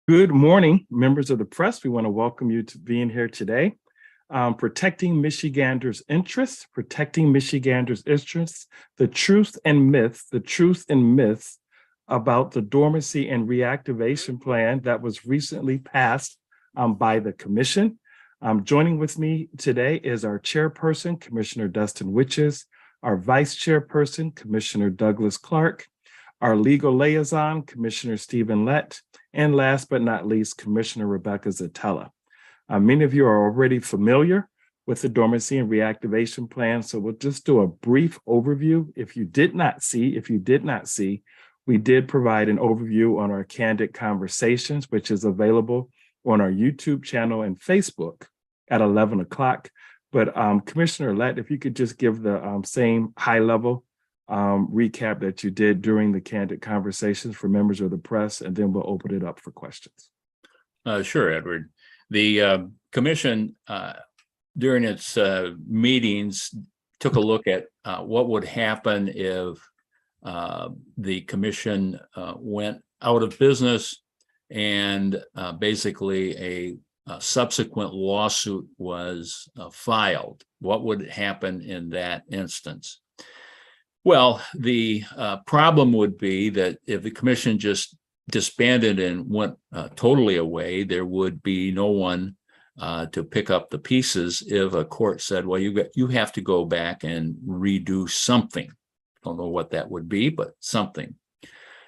Good morning, members of the press. We want to welcome you to being here today. Protecting Michiganders' interests, the truth and myths about the dormancy and reactivation plan that was recently passed by the commission. Joining with me today is our chairperson, Commissioner Dustin Witches, our vice chairperson, Commissioner Douglas Clark, our legal liaison, Commissioner Stephen Lett, and last but not least, Commissioner Rebecca Zatella. Many of you are already familiar with the dormancy and reactivation plan, so we'll just do a brief overview. If you did not see, we did provide an overview on our Candid Conversations, which is available on our YouTube channel and Facebook at 11 o'clock. But Commissioner Lett, if you could just give the same high-level recap that you did during the Candid Conversations for members of the press, and then we'll open it up for questions. Sure, Edward. The commission, during its meetings, took a look at what would happen if the commission went out of business and basically a subsequent lawsuit was filed. What would happen in that instance? Well, the problem would be that if the commission just disbanded and went totally away, there would be no one to pick up the pieces if a court said, well, you have to go back and redo something. Don't know what that would be, but something.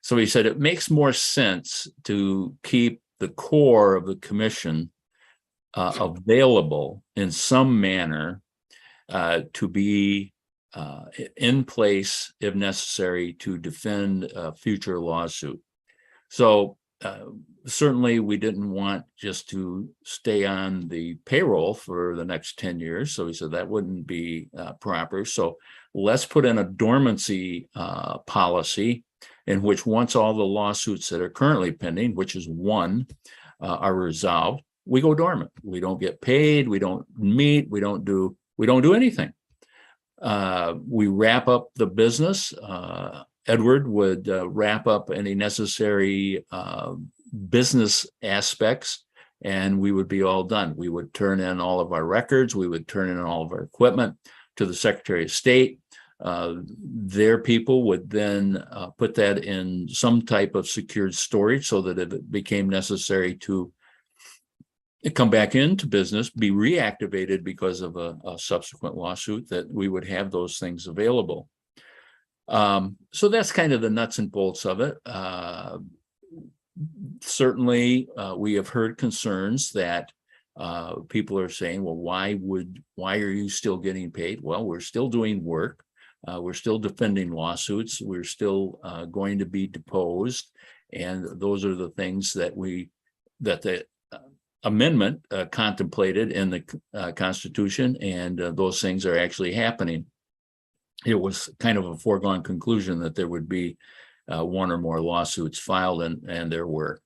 So he said it makes more sense to keep the core of the commission available in some manner to be in place if necessary to defend a future lawsuit. So certainly we didn't want just to stay on the payroll for the next 10 years. So he said that wouldn't be proper. So let's put in a dormancy policy in which once all the lawsuits that are currently pending, which is one, are resolved, we go dormant. We don't get paid. We don't meet. We don't do anything. We wrap up the business. Edward would wrap up any necessary business aspects, and we would be all done. We would turn in all of our records. We would turn in all of our equipment to the Secretary of State. Their people would then put that in some type of secured storage so that if it became necessary to come back into business, be reactivated because of a subsequent lawsuit, that we would have those things available. So that's kind of the nuts and bolts of it. Certainly, we have heard concerns that people are saying, well, why are you still getting paid? Well, we're still doing work. We're still defending lawsuits. We're still going to be deposed. And those are the things that the amendment contemplated in the Constitution, and those things are actually happening. It was kind of a foregone conclusion that there would be one or more lawsuits filed, and there were.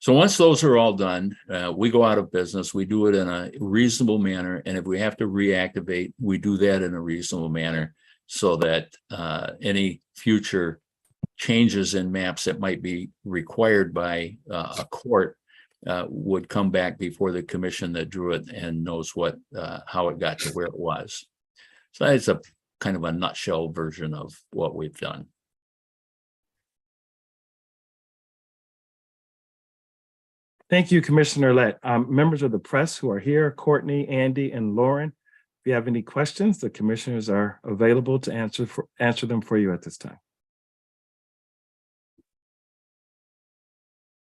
So once those are all done, we go out of business. We do it in a reasonable manner, and if we have to reactivate, we do that in a reasonable manner so that any future changes in maps that might be required by a court would come back before the commission that drew it and knows how it got to where it was. So that's a kind of a nutshell version of what we've done. Thank you, Commissioner Lett. Members of the press who are here, Courtney, Andy, and Lauren, if you have any questions, the commissioners are available to answer them for you at this time.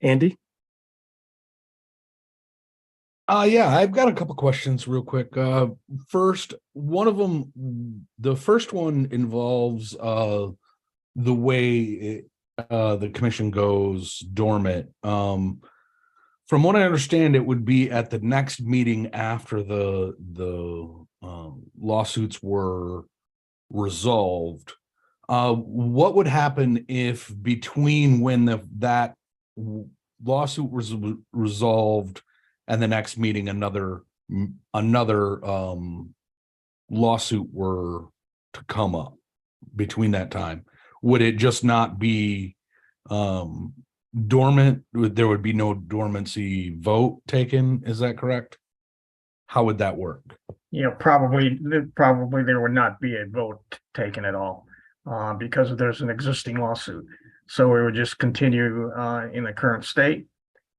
Andy? Yeah, I've got a couple questions real quick. First, the first one involves the way the commission goes dormant. From what I understand, it would be at the next meeting after the lawsuits were resolved. What would happen if between when that lawsuit was resolved and the next meeting another lawsuit were to come up between that time? Would it just not be dormant, there would be no dormancy vote taken, is that correct? How would that work? Probably there would not be a vote taken at all, because there's an existing lawsuit. So we would just continue in the current state.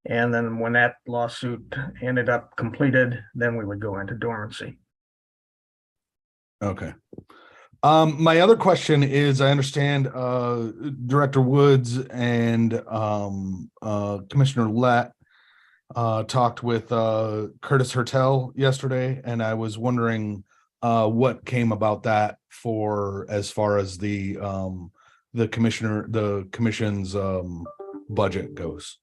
And then when that lawsuit ended up completed, then we would go into dormancy. Okay. My other question is, I understand Director Woods and Commissioner Lett talked with Curtis Hertel yesterday, and I was wondering what came about that for as far as the commission's budget goes.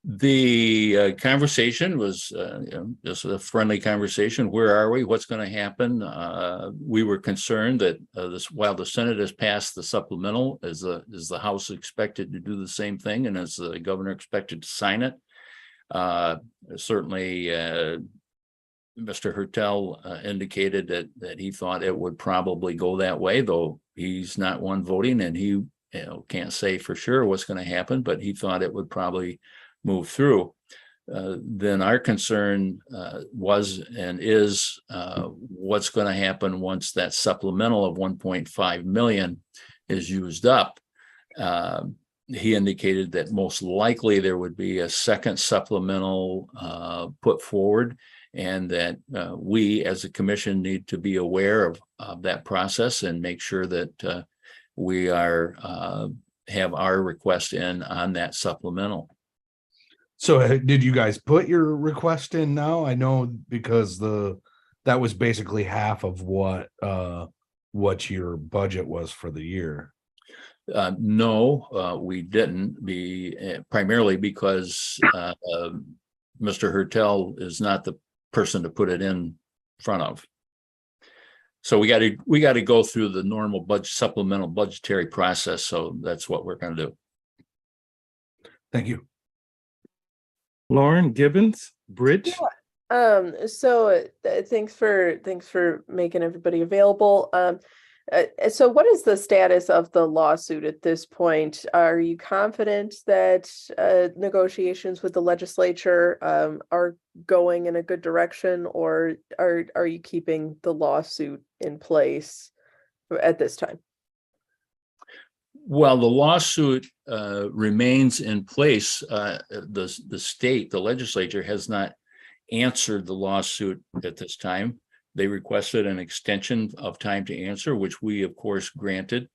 The conversation was just a friendly conversation. Where are we? What's going to happen? We were concerned that while the Senate has passed the supplemental, is the House expected to do the same thing, and is the governor expected to sign it? Certainly, Mr. Hertel indicated that he thought it would probably go that way, though he's not one voting, and he can't say for sure what's going to happen, but he thought it would probably move through. Then our concern was and is what's going to happen once that supplemental of 1.5 million is used up. He indicated that most likely there would be a second supplemental put forward, and that we as a commission need to be aware of that process and make sure that we have our request in on that supplemental. So did you guys put your request in now? I know because that was basically half of what your budget was for the year. No, we didn't, primarily because Mr. Hertel is not the person to put it in front of. So we got to go through the normal supplemental budgetary process. So that's what we're going to do. Thank you. Lauren Gibbons, Bridge. So thanks for making everybody available. So what is the status of the lawsuit at this point? Are you confident that negotiations with the legislature are going in a good direction, or are you keeping the lawsuit in place at this time? Well, the lawsuit remains in place. The legislature has not answered the lawsuit at this time. They requested an extension of time to answer, which we, of course, granted.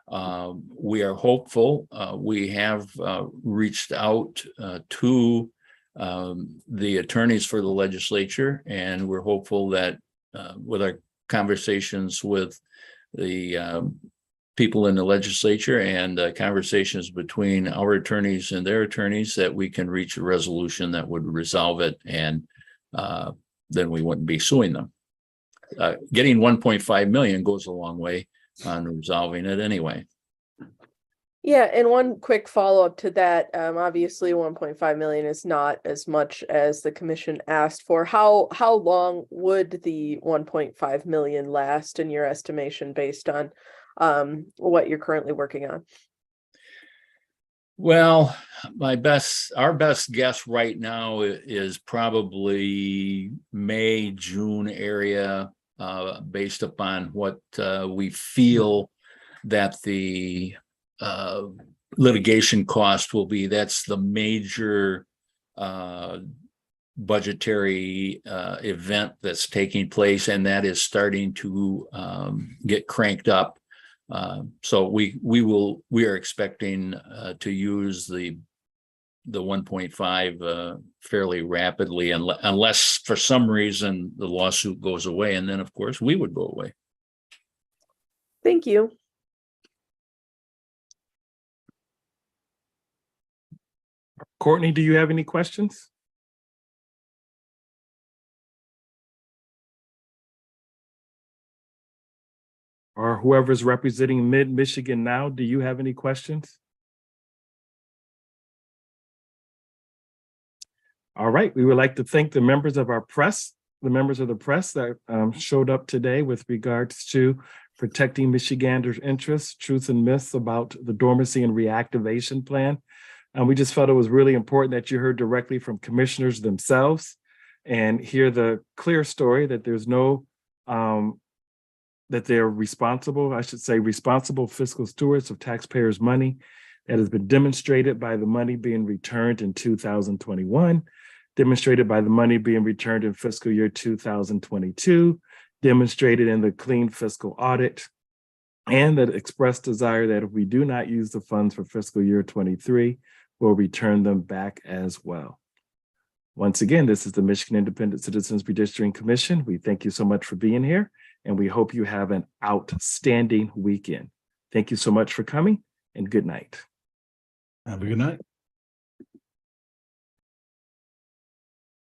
We are hopeful. We have reached out to the attorneys for the legislature, and we're hopeful that with our conversations with the people in the legislature and conversations between our attorneys and their attorneys, that we can reach a resolution that would resolve it, and then we wouldn't be suing them. Getting 1.5 million goes a long way on resolving it anyway. Yeah, and one quick follow-up to that, obviously 1.5 million is not as much as the commission asked for. How long would the 1.5 million last in your estimation, based on what you're currently working on? Well, our best guess right now is probably May, June area, based upon what we feel that the litigation cost will be. That's the major budgetary event that's taking place, and that is starting to get cranked up. So we are expecting to use the 1.5 fairly rapidly, unless for some reason the lawsuit goes away, and then of course we would go away. Thank you. Courtney, do you have any questions? Or whoever's representing Mid-Michigan now, do you have any questions? All right, we would like to thank the members of our press the members of the press that showed up today with regards to protecting Michiganders' interests, truth and myths about the dormancy and reactivation plan. And we just felt it was really important that you heard directly from commissioners themselves and hear the clear story that there's no, that they're responsible, I should say, responsible fiscal stewards of taxpayers' money. That has been demonstrated by the money being returned in 2021, demonstrated by the money being returned in fiscal year 2022, demonstrated in the clean fiscal audit, and the expressed desire that if we do not use the funds for fiscal year 23, we'll return them back as well. Once again, this is the Michigan Independent Citizens Redistricting Commission. We thank you so much for being here, and we hope you have an outstanding weekend. Thank you so much for coming, and good night. Have a good night.